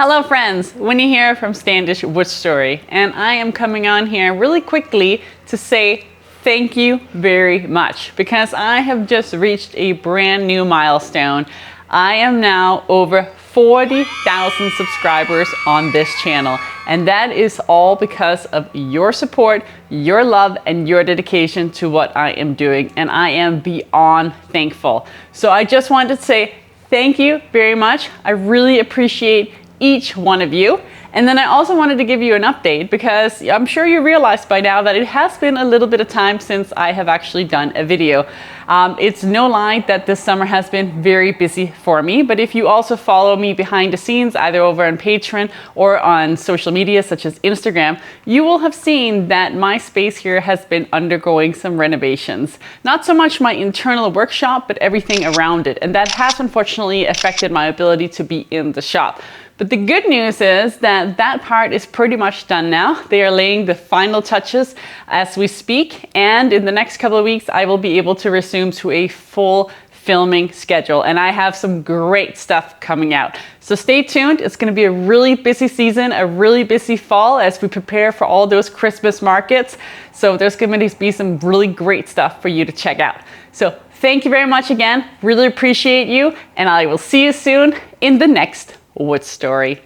Hello friends, Winnie here from Standish Woodstory, and I am coming on here really quickly to say thank you very much because I have just reached a brand new milestone. I am now over 40,000 subscribers on this channel, and that is all because of your support, your love, and your dedication to what I am doing, and I am beyond thankful. So I just wanted to say thank you very much. I really appreciate each one of you. And then I also wanted to give you an update because I'm sure you realized by now that it has been a little bit of time since I have actually done a video. It's no lie that this summer has been very busy for me, but if you also follow me behind the scenes, either over on Patreon or on social media such as Instagram, you will have seen that my space here has been undergoing some renovations. Not so much my internal workshop, but everything around it. And that has unfortunately affected my ability to be in the shop. But the good news is that that part is pretty much done now. They are laying the final touches as we speak, and in the next couple of weeks I will be able to resume to a full filming schedule, and I have some great stuff coming out. So stay tuned. It's going to be a really busy season, a really busy fall as we prepare for all those Christmas markets. So there's going to be some really great stuff for you to check out. So thank you very much again. Really appreciate you, and I will see you soon in the next Woodstory.